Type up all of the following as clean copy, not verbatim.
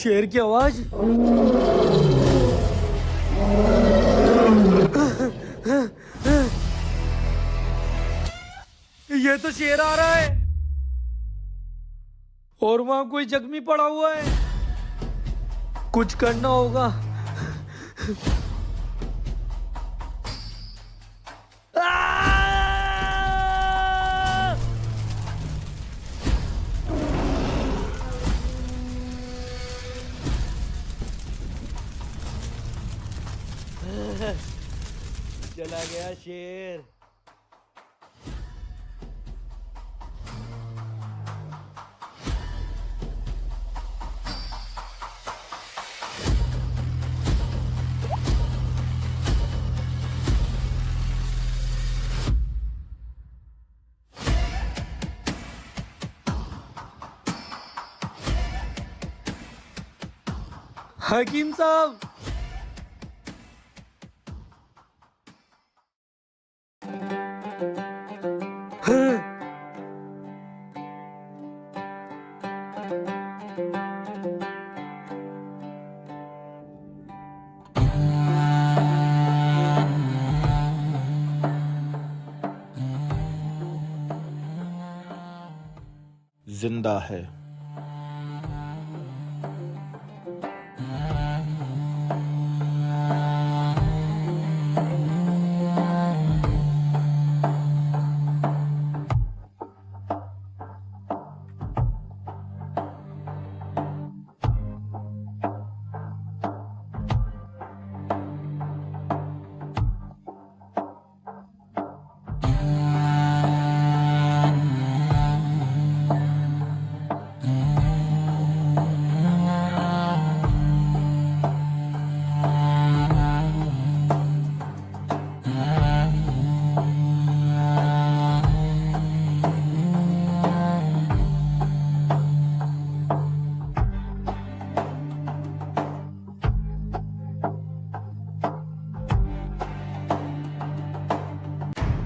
शेर की आवाज। ये तो शेर आ रहा है और वहां कोई जख्मी पड़ा हुआ है। कुछ करना होगा। चला गया शेर। हकीम साहब, जिंदा है।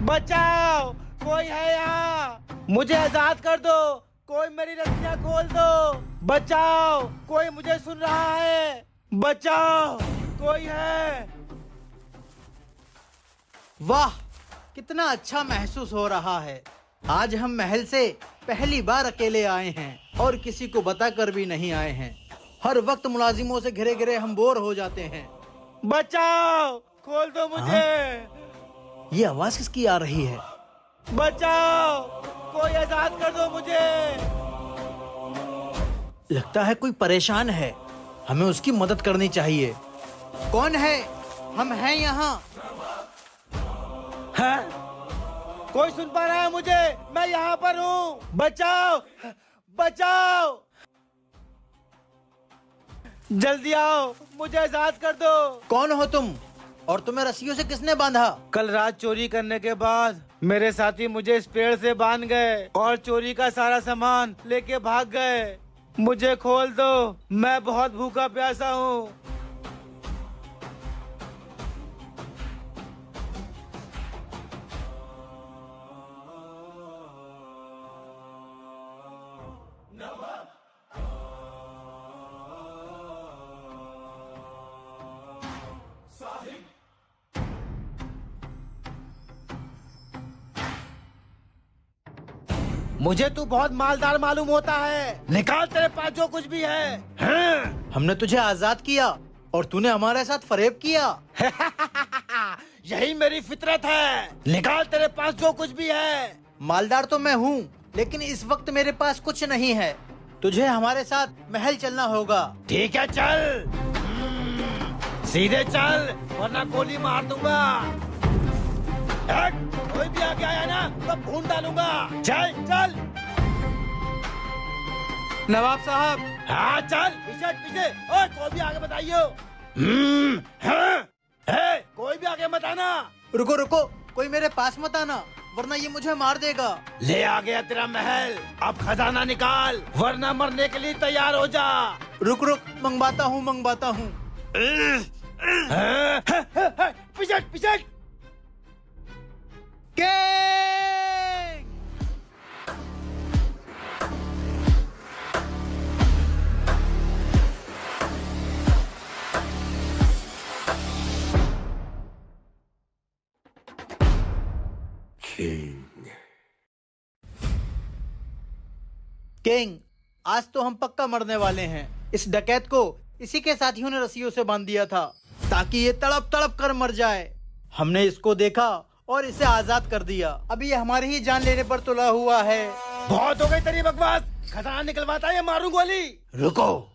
बचाओ, कोई है यहाँ। मुझे आजाद कर दो, कोई मेरी रस्सियाँ खोल दो। बचाओ, कोई मुझे सुन रहा है। बचाओ, कोई है। वाह, कितना अच्छा महसूस हो रहा है। आज हम महल से पहली बार अकेले आए हैं और किसी को बताकर भी नहीं आए हैं। हर वक्त मुलाजिमों से घिरे घिरे हम बोर हो जाते हैं। बचाओ, खोल दो मुझे। ये आवाज किसकी आ रही है? बचाओ, कोई आजाद कर दो मुझे। लगता है कोई परेशान है, हमें उसकी मदद करनी चाहिए। कौन है? हम हैं यहाँ। है? कोई सुन पा रहा है मुझे? मैं यहाँ पर हूँ। बचाओ, बचाओ, जल्दी आओ, मुझे आजाद कर दो। कौन हो तुम और तुम्हें रस्सियों से किसने बांधा? कल रात चोरी करने के बाद मेरे साथी मुझे इस पेड़ से बांध गए और चोरी का सारा सामान लेके भाग गए। मुझे खोल दो, मैं बहुत भूखा प्यासा हूँ। मुझे तू बहुत मालदार मालूम होता है। निकाल तेरे पास जो कुछ भी है। हाँ। हमने तुझे आजाद किया और तूने हमारे साथ फरेब किया। यही मेरी फितरत है। निकाल तेरे पास जो कुछ भी है। मालदार तो मैं हूँ, लेकिन इस वक्त मेरे पास कुछ नहीं है। तुझे हमारे साथ महल चलना होगा। ठीक है, चल। सीधे चल, वरना गोली मार दूंगा। कोई भी आगे आया ना तो भून डालूंगा। चल चल। नवाब साहब। हाँ चल, पीछे पीछे। ओए, कोई भी आगे बताइयो। हाँ। कोई भी आगे मत आना। रुको रुको, कोई मेरे पास मत आना, वरना ये मुझे मार देगा। ले आ गया तेरा महल। अब खजाना निकाल, वरना मरने के लिए तैयार हो जा। रुक रुक, मंगवाता हूँ मंगवाता हूँ। पिछट पिछट। किंग, आज तो हम पक्का मरने वाले हैं। इस डकैत को इसी के साथियों ने रस्सियों से बांध दिया था ताकि ये तड़प तड़प कर मर जाए। हमने इसको देखा और इसे आजाद कर दिया। अभी ये हमारी ही जान लेने पर तुला हुआ है। बहुत हो गई तेरी बकवास। खजाना निकलवाता है या मारूं गोली? रुको।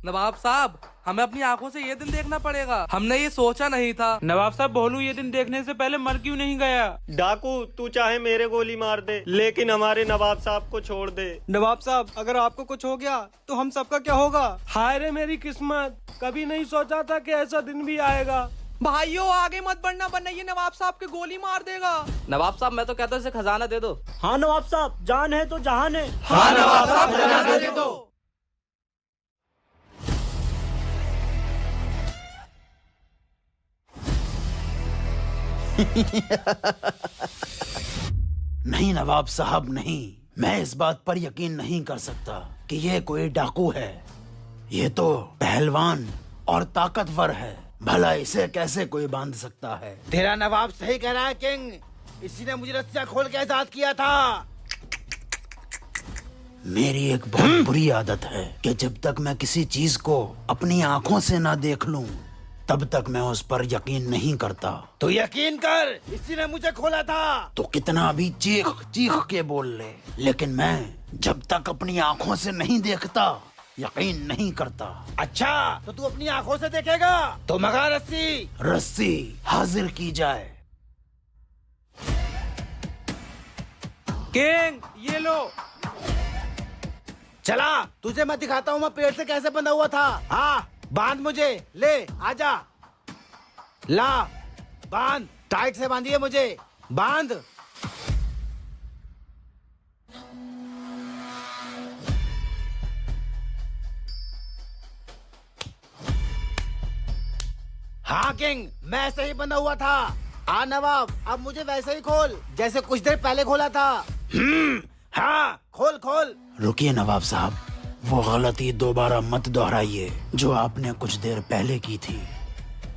नवाब साहब, हमें अपनी आंखों से ये दिन देखना पड़ेगा। हमने ये सोचा नहीं था। नवाब साहब, भोलू ये दिन देखने से पहले मर क्यों नहीं गया? डाकू, तू चाहे मेरे गोली मार दे, लेकिन हमारे नवाब साहब को छोड़ दे। नवाब साहब, अगर आपको कुछ हो गया तो हम सबका क्या होगा? हाय रे मेरी किस्मत, कभी नहीं सोचा था कि ऐसा दिन भी आएगा। भाइयों, आगे मत बढ़ना वरना ये नवाब साहब के गोली मार देगा। नवाब साहब, मैं तो कहता हूँ इसे खजाना दे दो। हाँ नवाब साहब, जान है तो जहान है। हाँ नवाब साहब, खजाना दे दो। नहीं नवाब साहब, नहीं। मैं इस बात पर यकीन नहीं कर सकता कि ये कोई डाकू है। ये तो पहलवान और ताकतवर है। भला इसे कैसे कोई बांध सकता है? तेरा नवाब सही कह रहा है किंग। इसी ने मुझे रस्सियां खोल के आजाद किया था। मेरी एक बहुत बुरी आदत है कि जब तक मैं किसी चीज को अपनी आंखों से ना देख लूं, तब तक मैं उस पर यकीन नहीं करता। तो यकीन कर, इसी ने मुझे खोला था। तो कितना भी चीख चीख के बोल ले, लेकिन मैं जब तक अपनी आंखों से नहीं देखता यकीन नहीं करता। अच्छा, तो तू अपनी आंखों से देखेगा? तो मगा रस्सी। रस्सी हाजिर की जाए। किंग, ये लो। चला, तुझे मैं दिखाता हूँ मैं पेड़ से कैसे बंधा हुआ था। हाँ, बांध मुझे। ले, आजा। ला, बांध। टाइट से बांधिए मुझे। बांध। हाँ किंग, मैं ऐसे ही बंधा हुआ था। हाँ नवाब, अब मुझे वैसे ही खोल जैसे कुछ देर पहले खोला था। हाँ, खोल खोल। रुकिए नवाब साहब, वो गलती दोबारा मत दोहराइए जो आपने कुछ देर पहले की थी।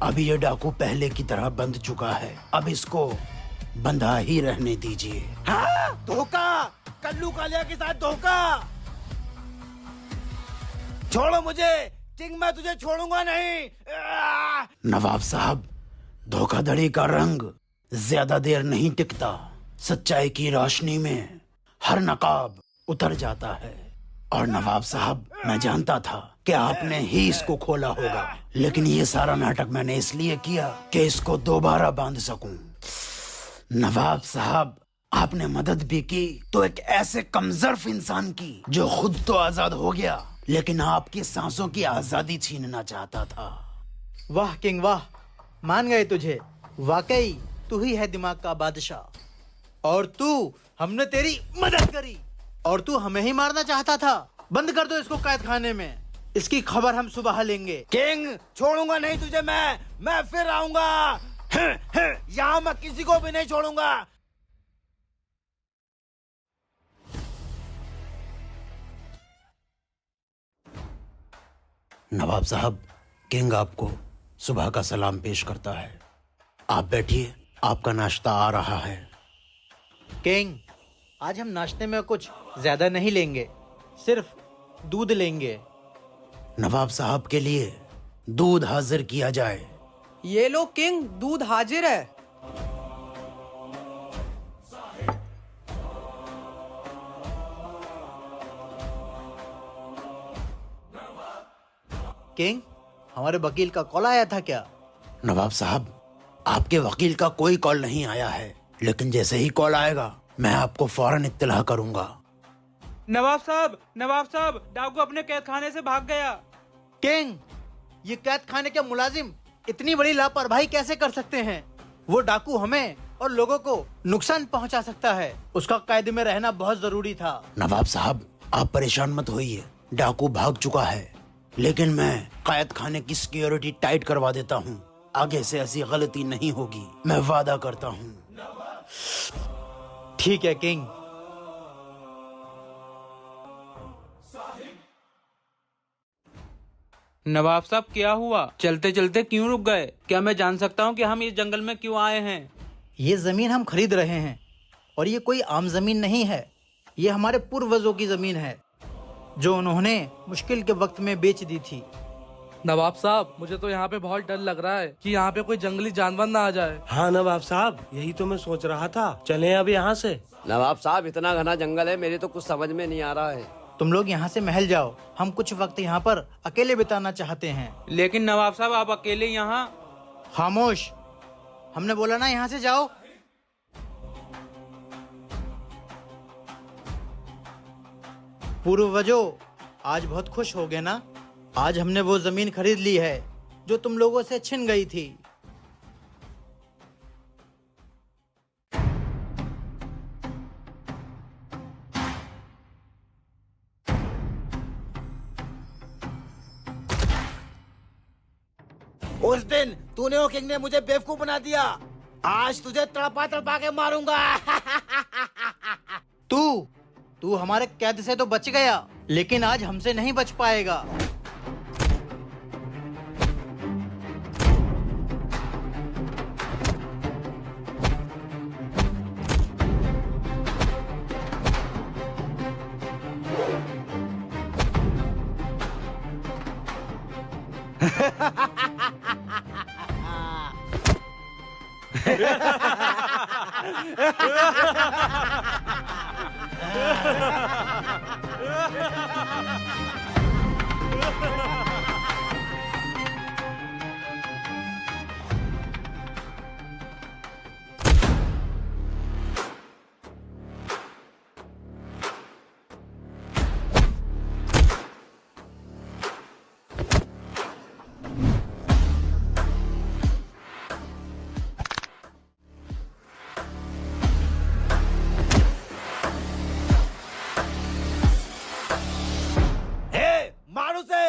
अभी ये डाकू पहले की तरह बंध चुका है। अब इसको बंधा ही रहने दीजिए। हाँ, धोखा। कल्लू कालिया के साथ धोखा। छोड़ो मुझे किंग, मैं तुझे छोड़ूंगा नहीं। नवाब साहब, धोखाधड़ी का रंग ज्यादा देर नहीं टिकता। सच्चाई की रोशनी में हर नकाब उतर जाता है। और नवाब साहब, मैं जानता था कि आपने ही इसको खोला होगा, लेकिन ये सारा नाटक मैंने इसलिए किया कि इसको दोबारा बांध सकूं। नवाब साहब, आपने मदद भी की तो एक ऐसे कमजोर इंसान की जो खुद तो आजाद हो गया, लेकिन आपकी सांसों की आजादी छीनना चाहता था। वाह किंग वाह, मान गए तुझे। वाकई तू ही है दिमाग का बादशाह। और तू, हमने तेरी मदद करी। और तू हमें ही मारना चाहता था। बंद कर दो इसको कैद खाने में। इसकी खबर हम सुबह लेंगे। किंग, छोड़ूंगा नहीं तुझे मैं फिर आऊंगा। यहाँ मैं किसी को भी नहीं छोड़ूंगा। नवाब साहब, किंग आपको सुबह का सलाम पेश करता है। आप बैठिए, आपका नाश्ता आ रहा है। किंग, आज हम नाश्ते में कुछ ज्यादा नहीं लेंगे, सिर्फ दूध लेंगे। नवाब साहब के लिए दूध हाजिर किया जाए। ये लो किंग, दूध हाजिर है। किंग, हमारे वकील का कॉल आया था क्या? नवाब साहब, आपके वकील का कोई कॉल नहीं आया है, लेकिन जैसे ही कॉल आएगा मैं आपको फौरन इत्तला करूंगा। नवाब साहब, डाकू अपने कैद खाने से भाग गया। किंग, ये कैद खाने के मुलाजिम इतनी बड़ी लापरवाही कैसे कर सकते हैं? वो डाकू हमें और लोगों को नुकसान पहुंचा सकता है। उसका कैद में रहना बहुत जरूरी था। नवाब साहब, आप परेशान मत होइए। डाकू भाग चुका है, लेकिन मैं कैद खाने की सिक्योरिटी टाइट करवा देता हूँ। आगे से ऐसी गलती नहीं होगी, मैं वादा करता हूँ। ठीक है किंग। नवाब साहब, क्या हुआ? चलते चलते क्यों रुक गए? क्या मैं जान सकता हूँ कि हम इस जंगल में क्यों आए हैं? ये जमीन हम खरीद रहे हैं और ये कोई आम जमीन नहीं है। ये हमारे पूर्वजों की जमीन है जो उन्होंने मुश्किल के वक्त में बेच दी थी। नवाब साहब, मुझे तो यहाँ पे बहुत डर लग रहा है कि यहाँ पे कोई जंगली जानवर ना आ जाए। हाँ नवाब साहब, यही तो मैं सोच रहा था। चलें अब यहाँ से। नवाब साहब, इतना घना जंगल है, मेरी तो कुछ समझ में नहीं आ रहा है। तुम लोग यहाँ से महल जाओ, हम कुछ वक्त यहाँ पर अकेले बिताना चाहते हैं। लेकिन नवाब साहब, आप अकेले यहाँ? खामोश, हमने बोला ना यहाँ से जाओ। पूर्वजों, आज बहुत खुश हो गए ना? आज हमने वो जमीन खरीद ली है जो तुम लोगों से छिन गई थी। उस दिन तूने और किंग ने मुझे बेवकूफ बना दिया। आज तुझे तड़पा तड़पा के मारूंगा। तू हमारे कैद से तो बच गया, लेकिन आज हमसे नहीं बच पाएगा। मारो से।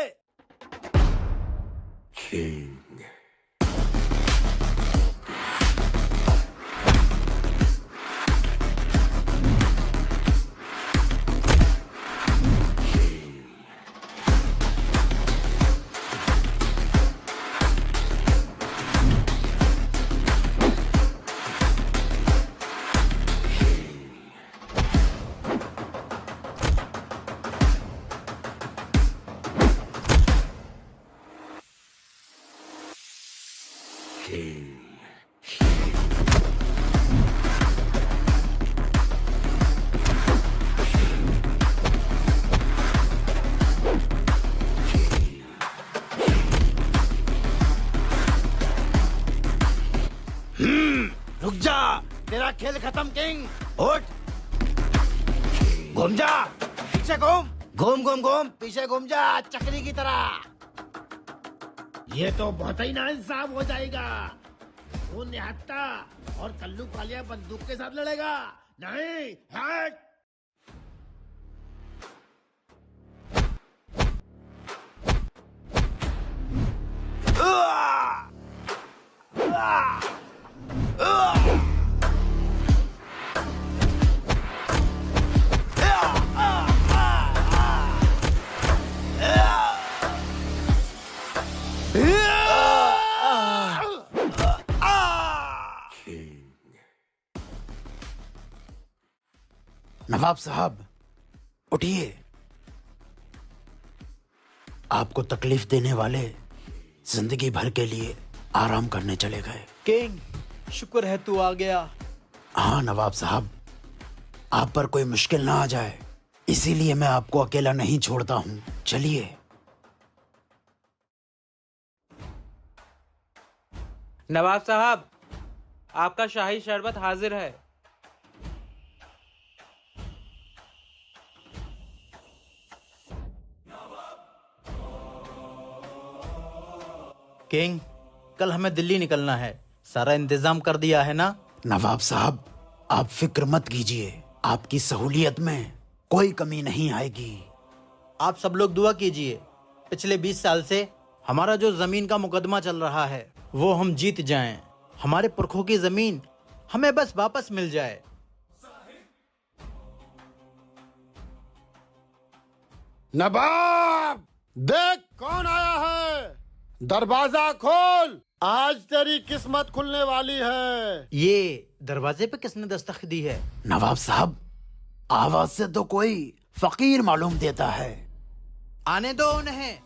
रुक जा, तेरा खेल खत्म किंग। उठ, घूम जा, पीछे घूम घूम घूम घूम, पीछे घूम जा चक्री की तरह। ये तो बहुत ही नाइंसाफ हो जाएगा। वो निहत्था और कल्लू कालिया बंदूक के साथ लड़ेगा। नहीं, हट। नवाब साहब, उठिए। आपको तकलीफ देने वाले जिंदगी भर के लिए आराम करने चले गए। किंग, शुक्र है तू आ गया। हाँ नवाब साहब, आप पर कोई मुश्किल ना आ जाए, इसीलिए मैं आपको अकेला नहीं छोड़ता हूँ। चलिए। नवाब साहब, आपका शाही शरबत हाजिर है। किंग, कल हमें दिल्ली निकलना है, सारा इंतजाम कर दिया है ना? नवाब साहब, आप फिक्र मत कीजिए, आपकी सहूलियत में कोई कमी नहीं आएगी। आप सब लोग दुआ कीजिए, पिछले 20 साल से हमारा जो जमीन का मुकदमा चल रहा है वो हम जीत जाएं। हमारे पुरखों की जमीन हमें बस वापस मिल जाए। नवाब, देख कौन आया है। दरवाजा खोल, आज तेरी किस्मत खुलने वाली है। ये दरवाजे पे किसने दस्तक दी है? नवाब साहब, आवाज से तो कोई फकीर मालूम देता है। आने दो उन्हें।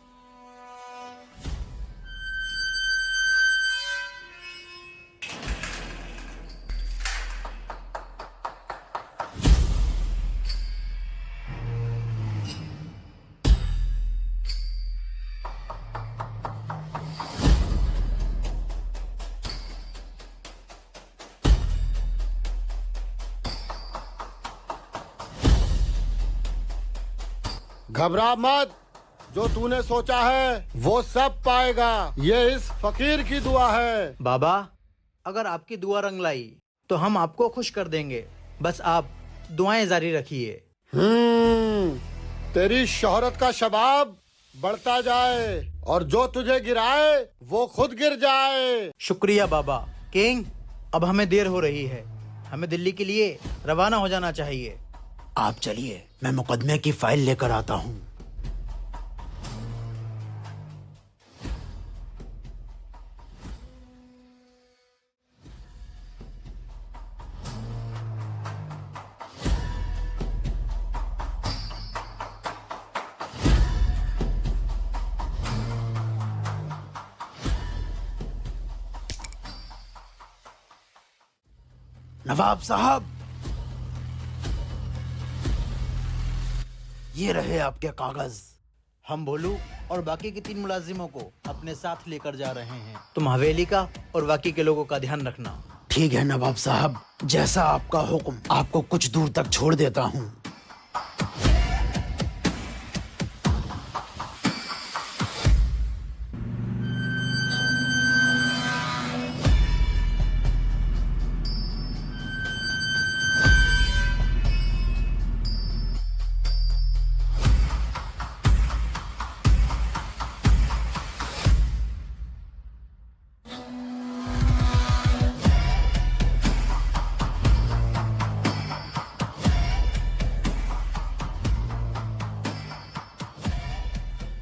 घबरा मत, जो तूने सोचा है वो सब पाएगा। ये इस फकीर की दुआ है। बाबा, अगर आपकी दुआ रंग लाई तो हम आपको खुश कर देंगे। बस आप दुआएं जारी रखिए। तेरी शोहरत का शबाब बढ़ता जाए और जो तुझे गिराए वो खुद गिर जाए। शुक्रिया बाबा। किंग, अब हमें देर हो रही है, हमें दिल्ली के लिए रवाना हो जाना चाहिए। आप चलिए, मैं मुकदमे की फाइल लेकर आता हूँ। नवाब साहब, ये रहे आपके कागज। हम भोलू और बाकी के 3 मुलाजिमों को अपने साथ लेकर जा रहे हैं। तुम हवेली का और बाकी के लोगों का ध्यान रखना। ठीक है नवाब साहब, जैसा आपका हुक्म। आपको कुछ दूर तक छोड़ देता हूँ।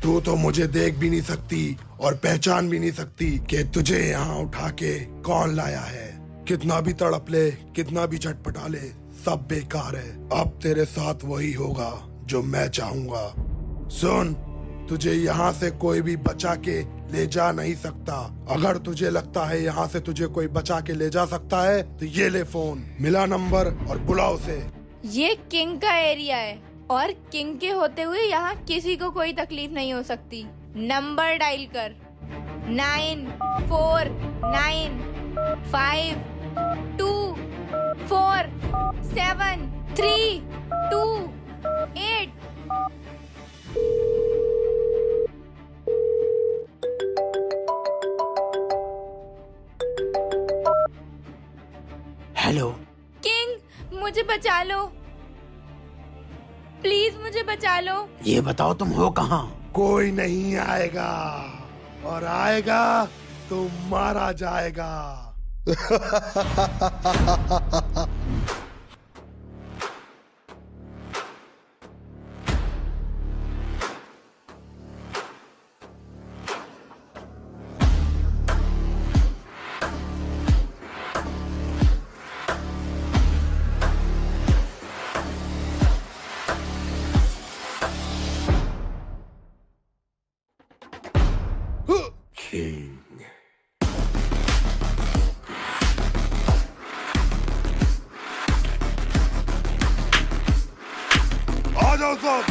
तू तो मुझे देख भी नहीं सकती और पहचान भी नहीं सकती कि तुझे यहाँ उठा के कौन लाया है। कितना भी तड़प ले, कितना भी झटपटा ले, सब बेकार है। अब तेरे साथ वही होगा जो मैं चाहूंगा। सुन, तुझे यहाँ से कोई भी बचा के ले जा नहीं सकता। अगर तुझे लगता है यहाँ से तुझे कोई बचा के ले जा सकता है तो ये ले फोन, मिला नंबर और बुला उसे। ये किंग का एरिया है और किंग के होते हुए यहाँ किसी को कोई तकलीफ नहीं हो सकती। नंबर डायल कर 9495247328। हेलो किंग, मुझे बचा लो प्लीज, मुझे बचा लो। ये बताओ तुम हो कहाँ? कोई नहीं आएगा और आएगा तो मारा जाएगा। आ जाओ सब।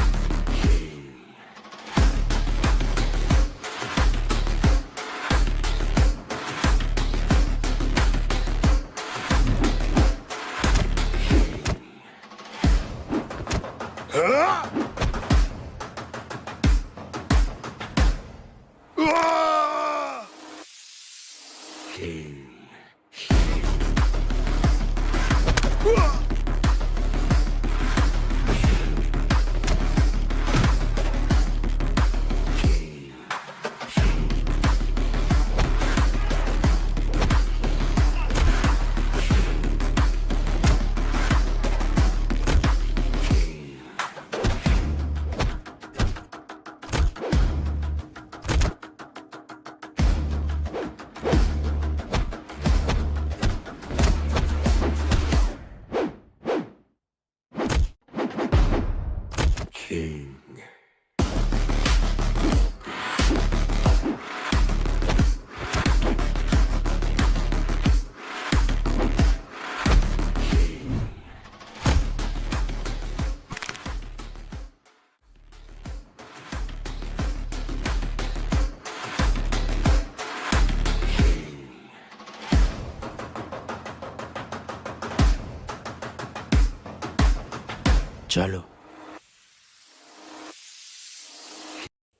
चलो।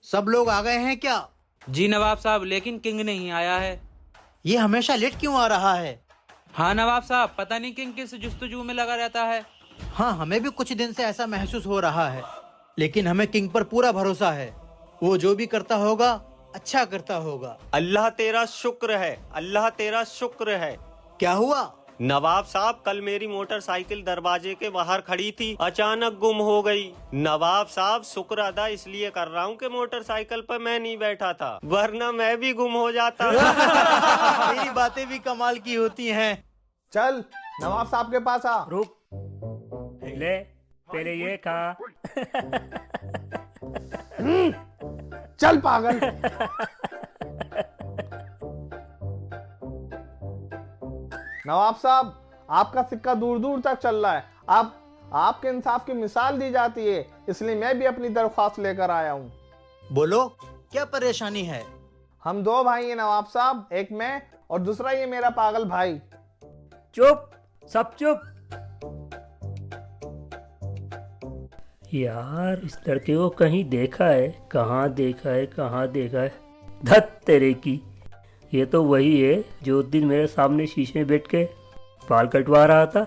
सब लोग आ गए हैं क्या? जी नवाब साहब, लेकिन किंग नहीं आया है। ये हमेशा लेट क्यों आ रहा है? हाँ नवाब साहब, पता नहीं किंग किस जुस्तजू में लगा रहता है। हाँ, हमें भी कुछ दिन से ऐसा महसूस हो रहा है, लेकिन हमें किंग पर पूरा भरोसा है। वो जो भी करता होगा अच्छा करता होगा। अल्लाह तेरा शुक्र है, अल्लाह तेरा शुक्र है। क्या हुआ? नवाब साहब, कल मेरी मोटरसाइकिल दरवाजे के बाहर खड़ी थी, अचानक गुम हो गई। नवाब साहब, शुक्र अदा इसलिए कर रहा हूँ कि मोटरसाइकिल पर मैं नहीं बैठा था, वरना मैं भी गुम हो जाता। मेरी बातें भी कमाल की होती हैं। चल नवाब साहब के पास आ। रुक, ले पहले ये खा। चल पागल। नवाब साहब, आपका सिक्का दूर दूर तक चल रहा है। आपके इंसाफ की मिसाल दी जाती है, इसलिए मैं भी अपनी दरख्वास्त लेकर आया हूँ। बोलो, क्या परेशानी है? हम दो भाई हैं नवाब साहब, एक मैं और दूसरा ये मेरा पागल भाई। चुप, सब चुप। यार, इस लड़के को कहीं देखा है, कहाँ देखा है, कहाँ देखा है। धत तेरे की, ये तो वही है जो उस दिन मेरे सामने शीशे में बैठ के बाल कटवा रहा था।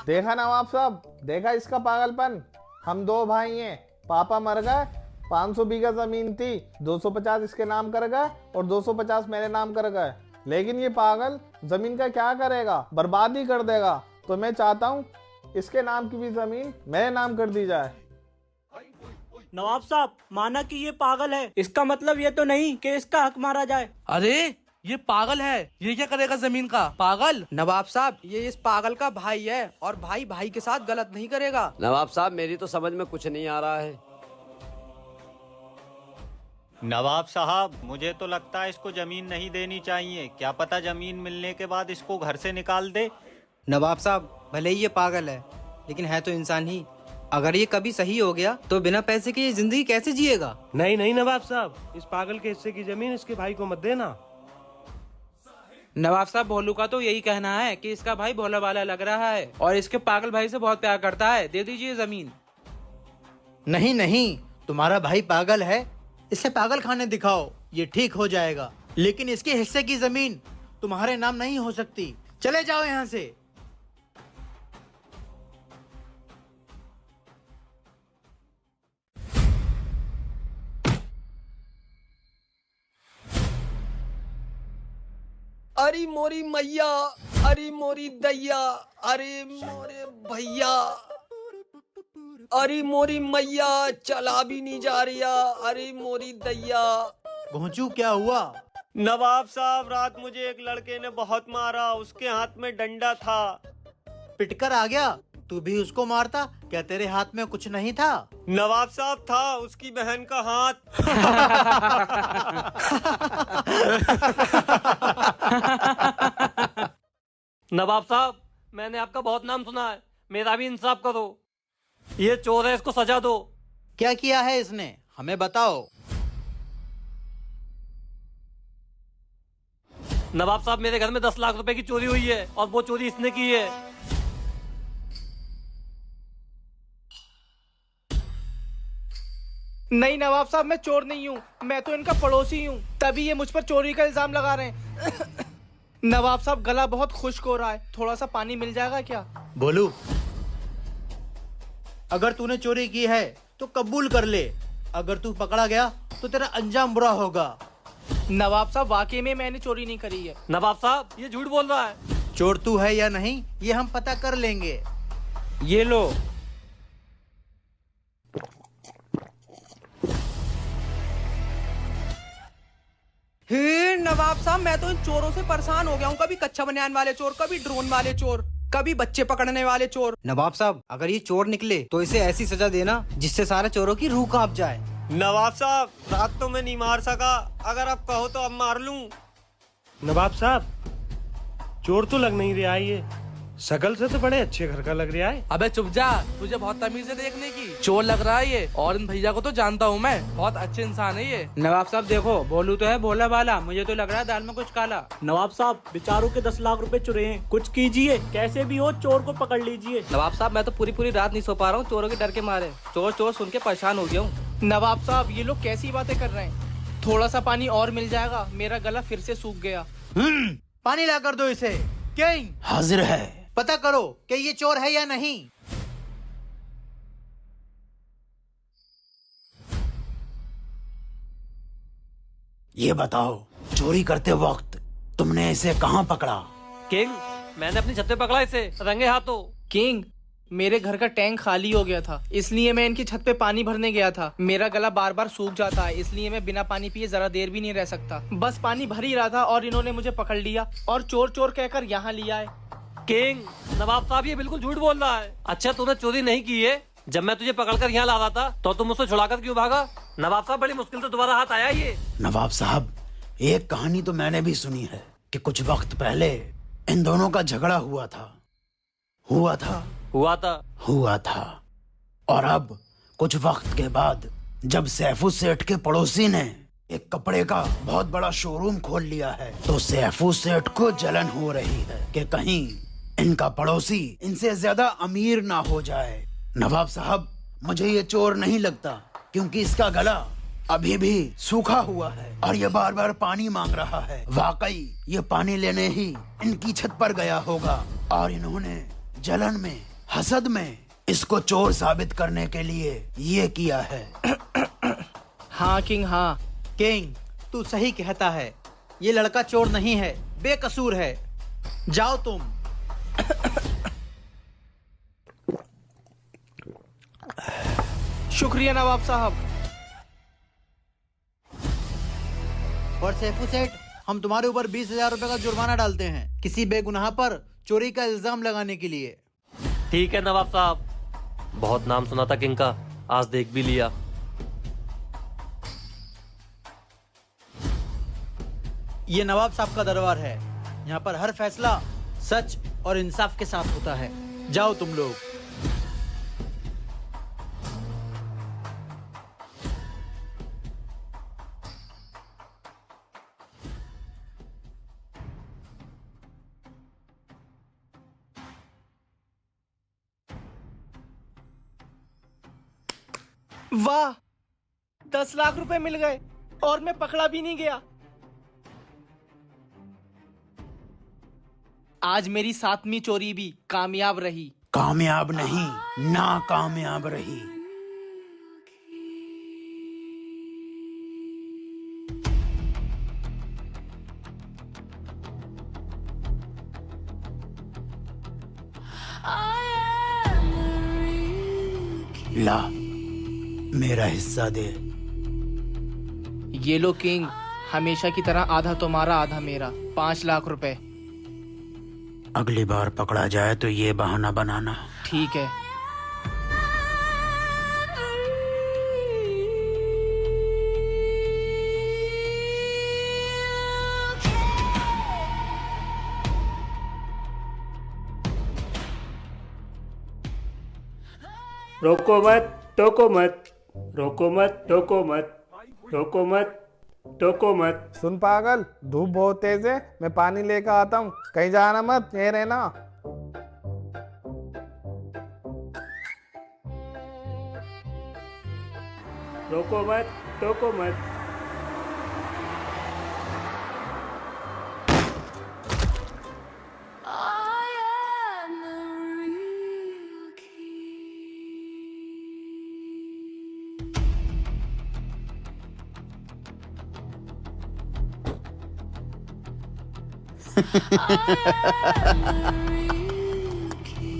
देखा नवाब साहब, देखा इसका पागलपन। हम दो भाई हैं, पापा मर गए, 500 बीघा जमीन थी, 250 इसके नाम कर गए और 250 मेरे नाम कर गए। लेकिन ये पागल जमीन का क्या करेगा, बर्बाद ही कर देगा। तो मैं चाहता हूँ इसके नाम की भी जमीन मेरे नाम कर दी जाए। नवाब साहब, माना कि ये पागल है, इसका मतलब ये तो नहीं कि इसका हक मारा जाए। अरे ये पागल है, ये क्या करेगा जमीन का? पागल? नवाब साहब, ये इस पागल का भाई है और भाई भाई के साथ गलत नहीं करेगा। नवाब साहब, मेरी तो समझ में कुछ नहीं आ रहा है। नवाब साहब, मुझे तो लगता है इसको जमीन नहीं देनी चाहिए। क्या पता जमीन मिलने के बाद इसको घर से निकाल दे। नवाब साहब, भले ही ये पागल है, लेकिन है तो इंसान ही। अगर ये कभी सही हो गया तो बिना पैसे के ये जिंदगी कैसे जिएगा? नहीं नहीं नवाब साहब, इस पागल के हिस्से की जमीन इसके भाई को मत देना। नवाब साहब, भोलू का तो यही कहना है कि इसका भाई भोला वाला लग रहा है और इसके पागल भाई से बहुत प्यार करता है। दे दीजिए जमीन। नहीं नहीं, तुम्हारा भाई पागल है, इसे पागल खाने दिखाओ, ये ठीक हो जाएगा। लेकिन इसके हिस्से की जमीन तुम्हारे नाम नहीं हो सकती। चले जाओ यहाँ से। अरे मोरी मैया, अरे मोरी दैया, अरे मोरे भैया, अरे मोरी मैया, चला भी नहीं जा रिया। अरे मोरी दैया। घोंचू, क्या हुआ? नवाब साहब, रात मुझे एक लड़के ने बहुत मारा, उसके हाथ में डंडा था। पिटकर आ गया? तू भी उसको मारता? क्या तेरे हाथ में कुछ नहीं था? नवाब साहब, था उसकी बहन का हाथ। नवाब साहब, मैंने आपका बहुत नाम सुना है, मेरा भी इंसाफ करो। ये चोर है, इसको सजा दो। क्या किया है इसने, हमें बताओ। नवाब साहब, मेरे घर में 10 लाख रुपए की चोरी हुई है और वो चोरी इसने की है। नहीं नवाब साहब, मैं चोर नहीं हूँ, मैं तो इनका पड़ोसी हूँ, तभी ये मुझ पर चोरी का इल्जाम लगा रहे हैं। नवाब साहब, गला बहुत खुश्क हो रहा है, थोड़ा सा पानी मिल जाएगा क्या? बोलू, अगर तूने चोरी की है तो कबूल कर ले। अगर तू पकड़ा गया तो तेरा अंजाम बुरा होगा। नवाब साहब, वाकई में मैंने चोरी नहीं करी है। नवाब साहब, ये झूठ बोल रहा है। चोर तू है या नहीं, ये हम पता कर लेंगे। ये लो। हे नवाब साहब, मैं तो इन चोरों से परेशान हो गया हूँ। कभी कच्चा बनियान वाले चोर, कभी ड्रोन वाले चोर, कभी बच्चे पकड़ने वाले चोर। नवाब साहब, अगर ये चोर निकले तो इसे ऐसी सजा देना जिससे सारे चोरों की रूह कांप जाए। नवाब साहब, रात तो मैं नहीं मार सका, अगर आप कहो तो अब मार लूं। नवाब साहब, चोर तो लग नहीं रहा है ये, शकल से तो बड़े अच्छे घर का लग रहा है। अबे चुप जा, तुझे बहुत तमीज है देखने की। चोर लग रहा है ये, और इन भैया को तो जानता हूँ मैं, बहुत अच्छे इंसान है ये। नवाब साहब देखो, बोलू तो है भोला वाला, मुझे तो लग रहा है दाल में कुछ काला। नवाब साहब बेचारों के 10 लाख रुपए चुरे हैं, कुछ कीजिए, कैसे भी हो चोर को पकड़ लीजिए। नवाब साहब मैं तो पूरी रात नहीं सो पा रहा हूँ चोरों के डर के मारे। चोर चोर सुन के परेशान हो गया हूँ। नवाब साहब ये लोग कैसी बातें कर रहे हैं? थोड़ा सा पानी और मिल जाएगा, मेरा गला फिर से सूख गया। पानी ला कर दो इसे। किंग हाजिर है। पता करो कि ये चोर है या नहीं। ये बताओ, चोरी करते वक्त तुमने इसे कहाँ पकड़ा? किंग, मैंने अपनी छत पे पकड़ा इसे रंगे हाथों। किंग, मेरे घर का टैंक खाली हो गया था, इसलिए मैं इनकी छत पे पानी भरने गया था। मेरा गला बार बार सूख जाता है, इसलिए मैं बिना पानी पिए जरा देर भी नहीं रह सकता। बस पानी भर ही रहा था और इन्होंने मुझे पकड़ लिया और चोर चोर कहकर यहाँ लिया है। किंग, नवाब साहब ये बिल्कुल झूठ बोल रहा है। अच्छा तूने चोरी नहीं की है? जब मैं तुझे पकड़कर यहाँ ला रहा था तो तुम मुझसे छुड़ाकर क्यों भागा? नवाब साहब बड़ी मुश्किल से तुम्हारा हाथ आया ये। नवाब साहब, एक कहानी तो मैंने भी सुनी है कि कुछ वक्त पहले इन दोनों का झगड़ा हुआ था। हुआ था। और अब कुछ वक्त के बाद जब सैफू सेठ के पड़ोसी ने एक कपड़े का बहुत बड़ा शोरूम खोल लिया है, तो सैफू सेठ को जलन हो रही है कि कहीं इनका पड़ोसी इनसे ज्यादा अमीर ना हो जाए। नवाब साहब, मुझे ये चोर नहीं लगता, क्योंकि इसका गला अभी भी सूखा हुआ है और ये बार बार पानी मांग रहा है। वाकई ये पानी लेने ही इनकी छत पर गया होगा और इन्होंने जलन में, हसद में इसको चोर साबित करने के लिए ये किया है। हाँ किंग, हाँ। किंग, तू सही कहता है, ये लड़का चोर नहीं है, बेकसूर है। जाओ तुम। शुक्रिया नवाब साहब। और सैफू सेठ, हम तुम्हारे ऊपर 20,000 रुपए का जुर्माना डालते हैं किसी बेगुनाह पर चोरी का इल्जाम लगाने के लिए। ठीक है नवाब साहब, बहुत नाम सुना था किंग का, आज देख भी लिया। ये नवाब साहब का दरबार है, यहाँ पर हर फैसला सच और इंसाफ के साथ होता है। जाओ तुम लोग। वाह, 10 लाख रुपए मिल गए और मैं पकड़ा भी नहीं गया। आज मेरी 7वीं चोरी भी कामयाब रही। कामयाब नहीं, नाकामयाब रही। ला, मेरा हिस्सा दे। ये लो किंग, हमेशा की तरह आधा तुम्हारा आधा मेरा, 5 लाख रुपए। अगली बार पकड़ा जाए तो ये बहाना बनाना। ठीक है। रोको मत, टोको मत, रोको मत, टोको मत, रोको मत, टोको मत। सुन पागल, धूप बहुत तेज है, मैं पानी लेकर आता हूँ, कहीं जाना मत, यहीं रहना। रोको मत, टोको मत।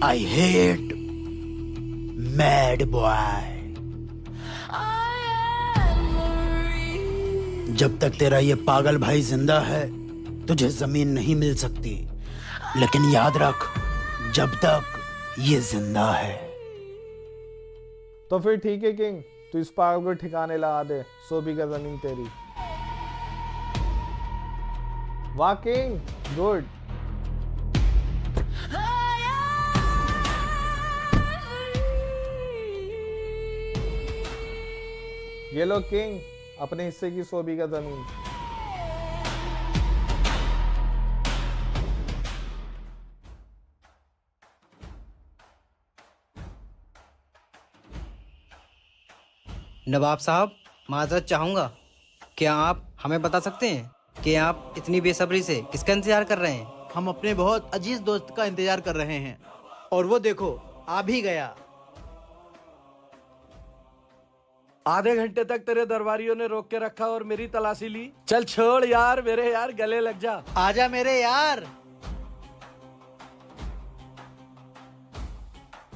I hate mad boy। जब तक तेरा ये पागल भाई जिंदा है, तुझे जमीन नहीं मिल सकती, लेकिन याद रख, जब तक ये जिंदा है। तो फिर ठीक है किंग, तू इस पागल को ठिकाने लगा दे, 100 बीघा जमीन तेरी। वाह किंग, गुड। ये लो किंग, अपने हिस्से की 100 बीघा जमीन। नवाब साहब, माजरत चाहूँगा, क्या आप हमें बता सकते हैं कि आप इतनी बेसब्री से किसका इंतजार कर रहे हैं? हम अपने बहुत अजीज दोस्त का इंतजार कर रहे हैं, और वो देखो आ भी गया। आधे घंटे तक तेरे दरबारियों ने रोक के रखा और मेरी तलाशी ली। चल छोड़ यार, मेरे यार गले लग जा। आजा मेरे यार।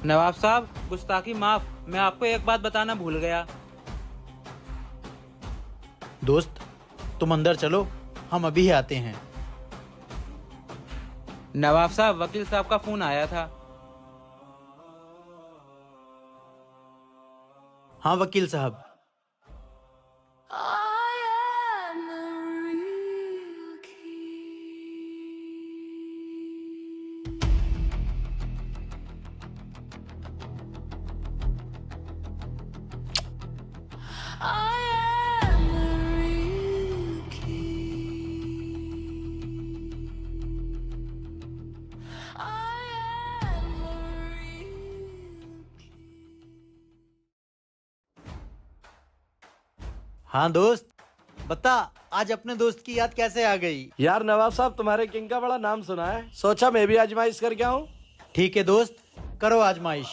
नवाब साहब, गुस्ताखी माफ, मैं आपको एक बात बताना भूल गया। दोस्त तुम अंदर चलो, हम अभी आते हैं। नवाब साहब, वकील साहब का फोन आया था। हाँ वकील साहब। हाँ दोस्त, बता आज अपने दोस्त की याद कैसे आ गई? यार नवाब साहब, तुम्हारे किंग का बड़ा नाम सुना है, सोचा मैं भी आजमाइश करके आऊं। ठीक है दोस्त, करो आजमाइश।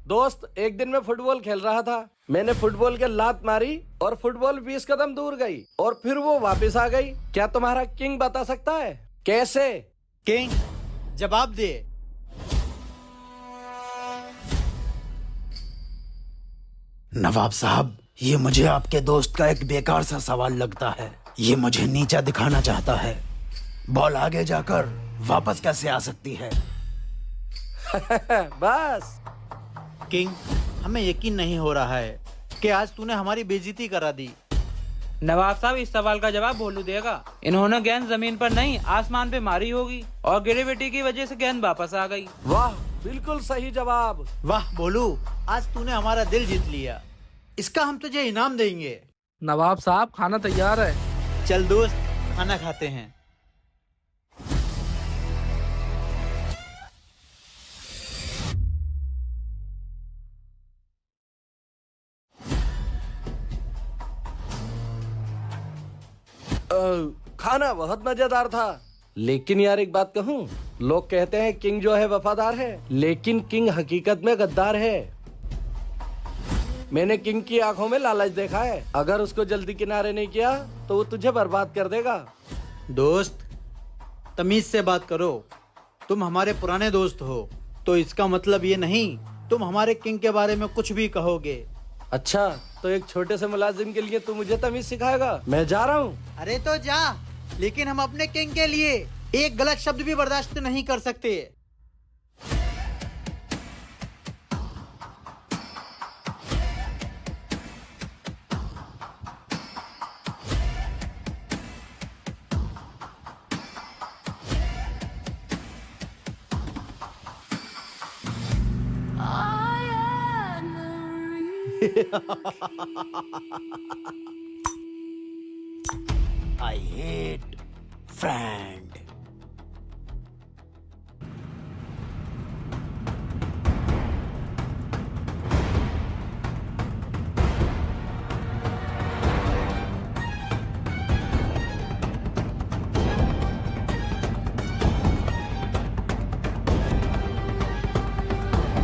दोस्त, एक दिन मैं फुटबॉल खेल रहा था, मैंने फुटबॉल के लात मारी और फुटबॉल 20 कदम दूर गई और फिर वो वापस आ गई। क्या तुम्हारा किंग बता सकता है कैसे? किंग जवाब दे। नवाब साहब, ये मुझे आपके दोस्त का एक बेकार सा सवाल लगता है। ये मुझे नीचा दिखाना चाहता है। बॉल आगे जाकर वापस कैसे आ सकती है? बस। किंग, हमें यकीन नहीं हो रहा है कि आज तूने हमारी बेइज्जती करा दी। नवाब साहब, इस सवाल का जवाब भोलू देगा। इन्होंने गेंद जमीन पर नहीं आसमान पे मारी होगी और ग्रेविटी की वजह से गेंद वापस आ गई। वाह, बिल्कुल सही जवाब। वाह भोलू, आज तूने हमारा दिल जीत लिया। इसका हम तुझे इनाम देंगे। नवाब साहब, खाना तैयार है। चल दोस्त, खाना खाते हैं। खाना बहुत मजेदार था, लेकिन यार एक बात कहूँ, लोग कहते हैं किंग जो है वफादार है, लेकिन किंग हकीकत में गद्दार है। मैंने किंग की आंखों में लालच देखा है। अगर उसको जल्दी किनारे नहीं किया तो वो तुझे बर्बाद कर देगा। दोस्त, तमीज से बात करो। तुम हमारे पुराने दोस्त हो, तो इसका मतलब ये नहीं तुम हमारे किंग के बारे में कुछ भी कहोगे। अच्छा, तो एक छोटे से मुलाजिम के लिए तू मुझे तमीज सिखाएगा? मैं जा रहा हूँ। अरे तो जा, लेकिन हम अपने किंग के लिए एक गलत शब्द भी बर्दाश्त नहीं कर सकते। I hate friend.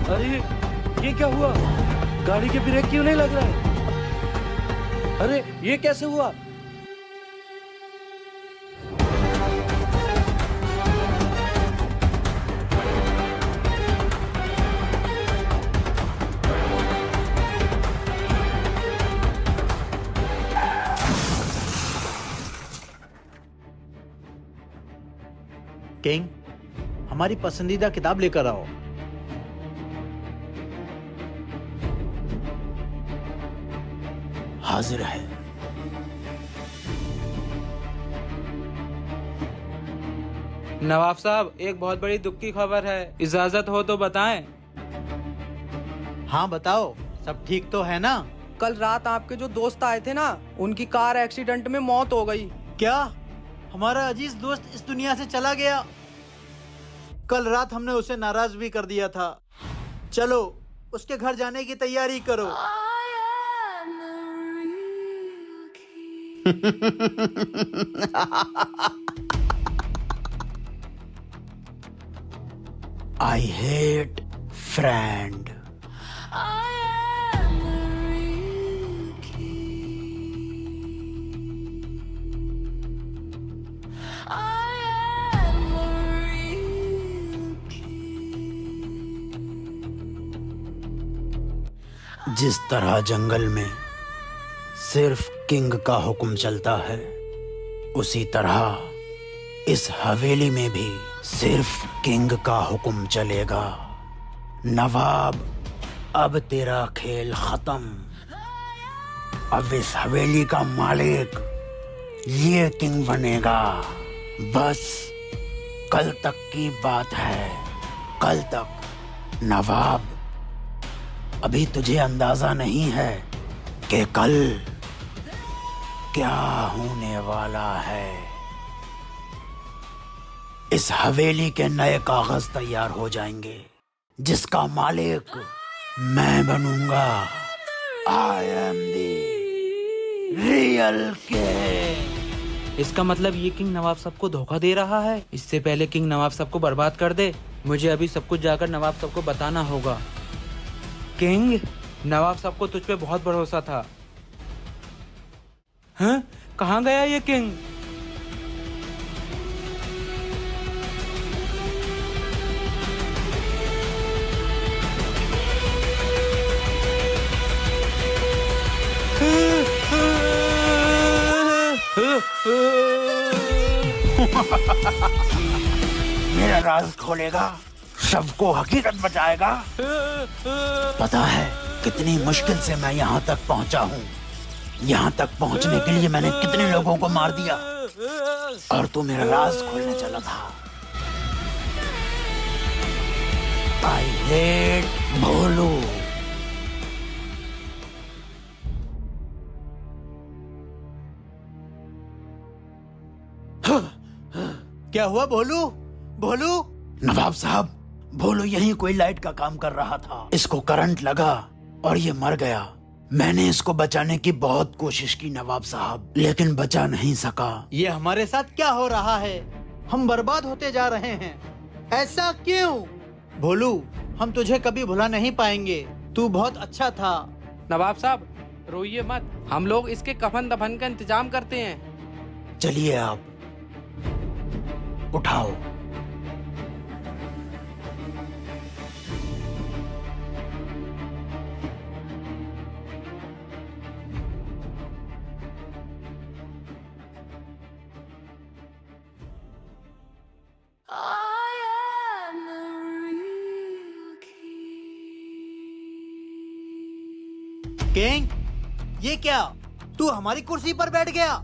अरे ये क्या हुआ? गाड़ी के ब्रेक क्यों नहीं लग रहा है? अरे ये कैसे हुआ? किंग, हमारी पसंदीदा किताब लेकर आओ। हाजिर है। नवाब साहब, एक बहुत बड़ी दुख की खबर है, इजाजत हो तो बताएं। हाँ बताओ, सब ठीक तो है ना? कल रात आपके जो दोस्त आए थे ना, उनकी कार एक्सीडेंट में मौत हो गई। क्या हमारा अजीज दोस्त इस दुनिया से चला गया? कल रात हमने उसे नाराज भी कर दिया था। चलो उसके घर जाने की तैयारी करो। I hate friend. जिस तरह जंगल में सिर्फ किंग का हुक्म चलता है, उसी तरह इस हवेली में भी सिर्फ किंग का हुक्म चलेगा। नवाब, अब तेरा खेल खत्म। अब इस हवेली का मालिक ये किंग बनेगा। बस कल तक की बात है, कल तक। नवाब, अभी तुझे अंदाजा नहीं है कि कल क्या होने वाला है। इस हवेली के नए कागज तैयार हो जाएंगे, जिसका मालिक मैं बनूंगा। आई एम द रियल किंग। इसका मतलब ये किंग नवाब साहब को धोखा दे रहा है। इससे पहले किंग नवाब साहब को बर्बाद कर दे, मुझे अभी सब कुछ जाकर नवाब साहब को बताना होगा। किंग, नवाब साहब को तुझ पे बहुत भरोसा था। हैं? कहाँ गया ये किंग? मेरा राज खोलेगा, सबको हकीकत बताएगा। पता है कितनी मुश्किल से मैं यहाँ तक पहुँचा हूँ। यहाँ तक पहुँचने के लिए मैंने कितने लोगों को मार दिया, और तू मेरा राज खोलने चला था। आई हेट भोलू। क्या हुआ भोलू? भोलू? नवाब साहब, भोलू यहीं कोई लाइट का काम कर रहा था। इसको करंट लगा और ये मर गया। मैंने इसको बचाने की बहुत कोशिश की नवाब साहब, लेकिन बचा नहीं सका। ये हमारे साथ क्या हो रहा है? हम बर्बाद होते जा रहे हैं। ऐसा क्यों? भोलू, हम तुझे कभी भुला नहीं पाएंगे। तू बहुत अच्छा था। नवाब साहब, रोइए मत, हम लोग इसके कफन दफन का इंतजाम करते हैं। चलिए आप उठाओ। किंग, ये क्या? तू हमारी कुर्सी पर बैठ गया?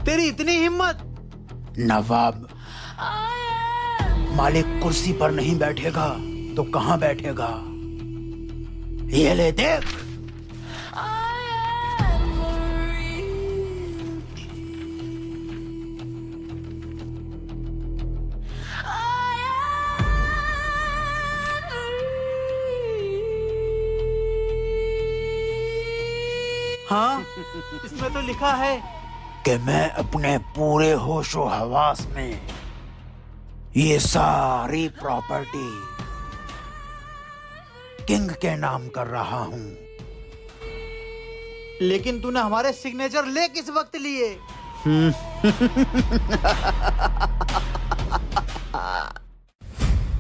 तेरी इतनी हिम्मत? नवाब, मालिक कुर्सी पर नहीं बैठेगा तो कहाँ बैठेगा? ये ले देख। हाँ, इसमें तो लिखा है कि मैं अपने पूरे होशो हवास में ये सारी प्रॉपर्टी किंग के नाम कर रहा हूँ। लेकिन तूने हमारे सिग्नेचर ले किस वक्त लिए?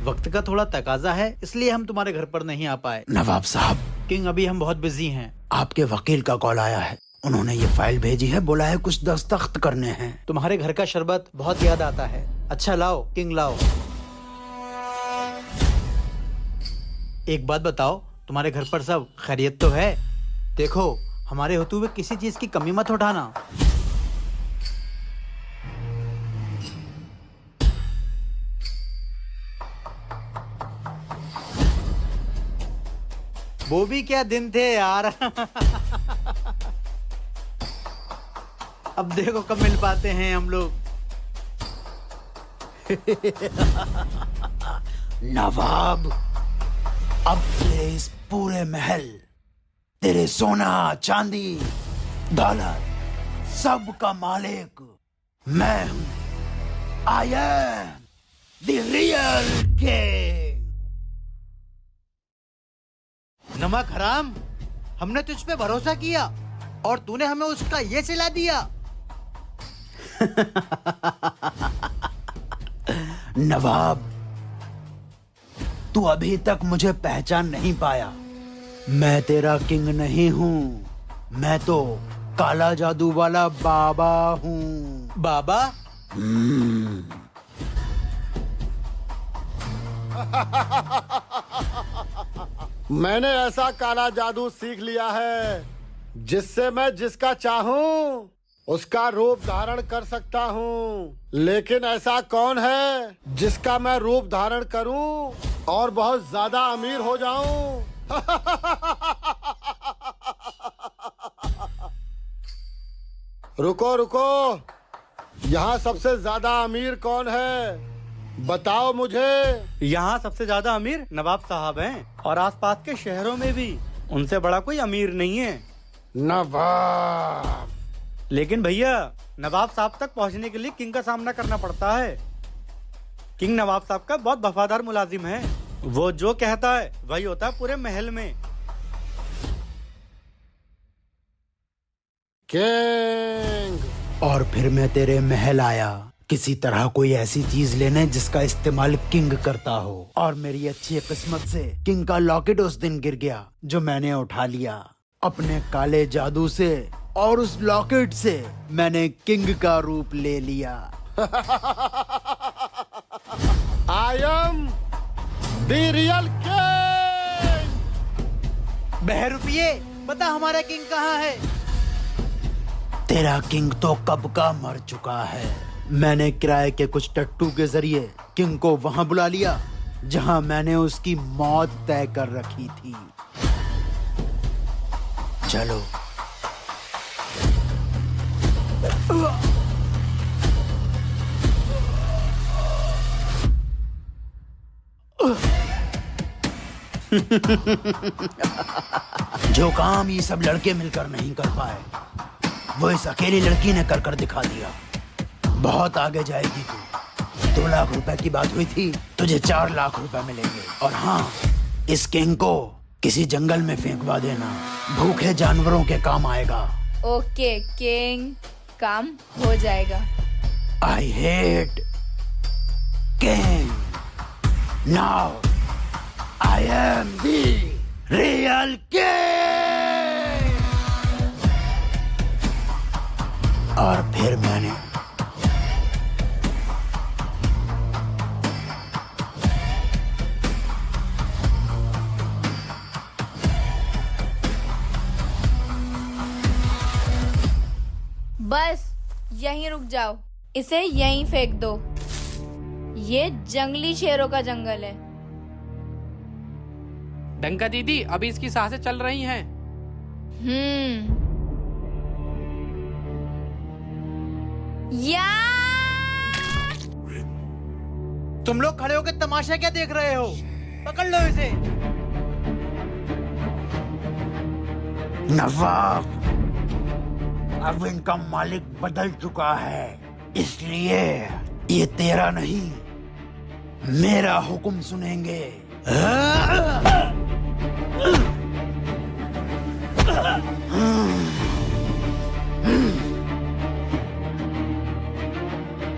वक्त का थोड़ा तकाजा है, इसलिए हम तुम्हारे घर पर नहीं आ पाए। नवाब साहब, किंग, अभी हम बहुत बिजी हैं। आपके वकील का कॉल आया है। उन्होंने ये फाइल भेजी है, बोला है कुछ दस्तखत करने हैं। तुम्हारे घर का शरबत बहुत याद आता है। अच्छा लाओ किंग, लाओ। एक बात बताओ, तुम्हारे घर पर सब खैरियत तो है? देखो, हमारे होते हुए किसी चीज की कमी मत उठाना। वो भी क्या दिन थे यार। अब देखो कब मिल पाते हैं हम लोग। नवाब, अब तेरे इस पूरे महल, तेरे सोना चांदी दौलत सब का मालिक मैं हूं। आई एम द रियल किंग। नमक हराम, हमने तुझ पे भरोसा किया और तूने हमें उसका ये सिला दिया। नवाब, तू अभी तक मुझे पहचान नहीं पाया। मैं तेरा किंग नहीं हूँ, मैं तो काला जादू वाला बाबा हूँ। बाबा? मैंने ऐसा काला जादू सीख लिया है जिससे मैं जिसका चाहूं उसका रूप धारण कर सकता हूं। लेकिन ऐसा कौन है जिसका मैं रूप धारण करूं और बहुत ज्यादा अमीर हो जाऊं? रुको रुको, यहाँ सबसे ज्यादा अमीर कौन है? बताओ मुझे। यहाँ सबसे ज्यादा अमीर नवाब साहब हैं और आसपास के शहरों में भी उनसे बड़ा कोई अमीर नहीं है। नवाब? लेकिन भैया, नवाब साहब तक पहुँचने के लिए किंग का सामना करना पड़ता है। किंग नवाब साहब का बहुत वफादार मुलाजिम है। वो जो कहता है वही होता है पूरे महल में। किंग। और फिर मैं तेरे महल आया किसी तरह कोई ऐसी चीज लेने जिसका इस्तेमाल किंग करता हो, और मेरी अच्छी किस्मत से किंग का लॉकेट उस दिन गिर गया जो मैंने उठा लिया अपने काले जादू से, और उस लॉकेट से मैंने किंग का रूप ले लिया। I am the real king. बहरूपिये, बता हमारा किंग कहाँ है? तेरा किंग तो कब का मर चुका है। मैंने किराए के कुछ टट्टू के जरिए किंग को वहां बुला लिया जहां मैंने उसकी मौत तय कर रखी थी। चलो। जो काम ये सब लड़के मिलकर नहीं कर पाए, वो इस अकेली लड़की ने कर कर दिखा दिया। बहुत आगे जाएगी तू। 2 लाख रुपए की बात हुई थी, तुझे 4 लाख रुपए मिलेंगे। और हाँ, इस किंग को किसी जंगल में फेंकवा देना, भूखे जानवरों के काम आएगा। ओके किंग, काम हो जाएगा। I hate king. Now I am the real king. और फिर मैंने बस यहीं रुक जाओ, इसे यहीं फेंक दो। ये जंगली शेरों का जंगल है। डंका दीदी, अभी इसकी सांसें चल रही हैं। या तुम लोग खड़े होकर तमाशा क्या देख रहे हो? पकड़ लो इसे। नवाब, अब इनका मालिक बदल चुका है, इसलिए ये तेरा नहीं मेरा हुक्म सुनेंगे।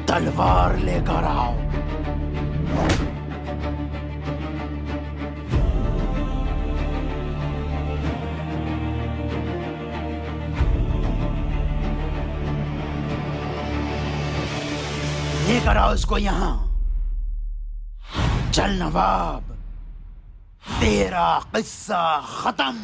तलवार लेकर आओ। लेकर आओ इसको यहाँ। चल नवाब, तेरा किस्सा खत्म।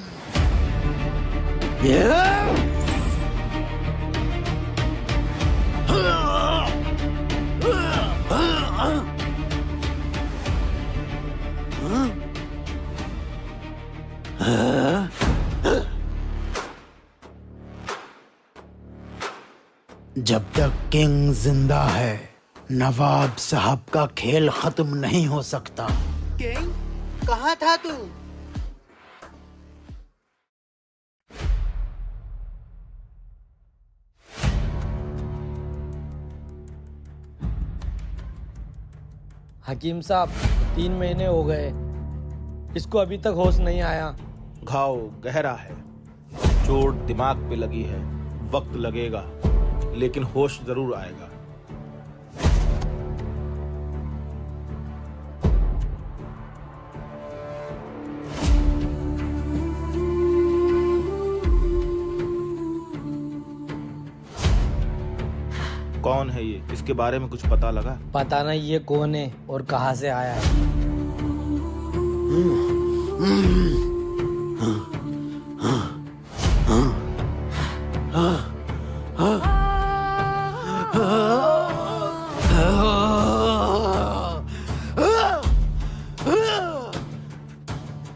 जब तक किंग जिंदा है नवाब साहब का खेल खत्म नहीं हो सकता। किंग, कहाँ था तू? हकीम साहब 3 महीने हो गए, इसको अभी तक होश नहीं आया। घाव गहरा है, चोट दिमाग पे लगी है, वक्त लगेगा लेकिन होश जरूर आएगा। कौन है ये? इसके बारे में कुछ पता लगा? पता नहीं ये कौन है और कहां से आया है।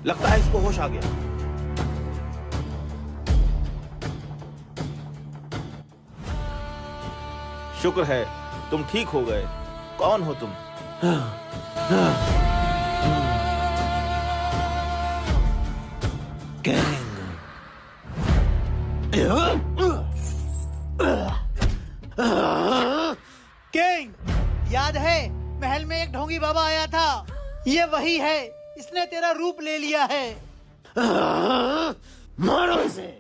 लगता है इसको होश आ गया। शुक्र है तुम ठीक हो गए। कौन हो तुम? किंग, याद है महल में एक ढोंगी बाबा आया था? ये वही है, इसने तेरा रूप ले लिया है। मारो इसे।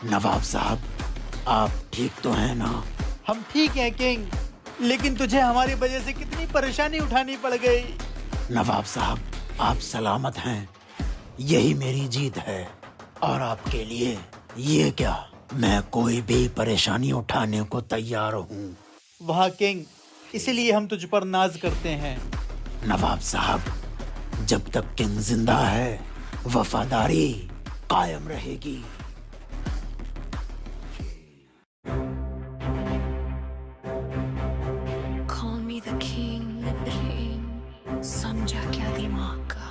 नवाब साहब, आप ठीक तो हैं ना? हम ठीक हैं किंग, लेकिन तुझे हमारी वजह से कितनी परेशानी उठानी पड़ गई। नवाब साहब, आप सलामत हैं, यही मेरी जीत है। और आपके लिए ये क्या, मैं कोई भी परेशानी उठाने को तैयार हूँ। वाह किंग, इसलिए हम तुझ पर नाज करते हैं। नवाब साहब, जब तक किंग जिंदा है वफादारी कायम रहेगी। Call me the king, समझा क्या दिमाग का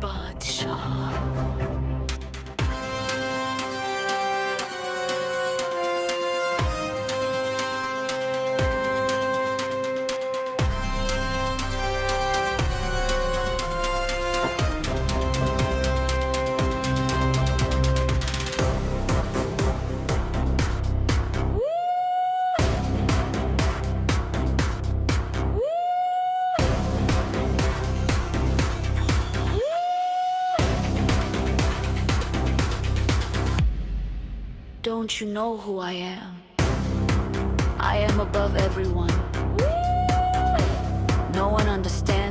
बादशाह। don't you know who I am? I am above everyone. No one understands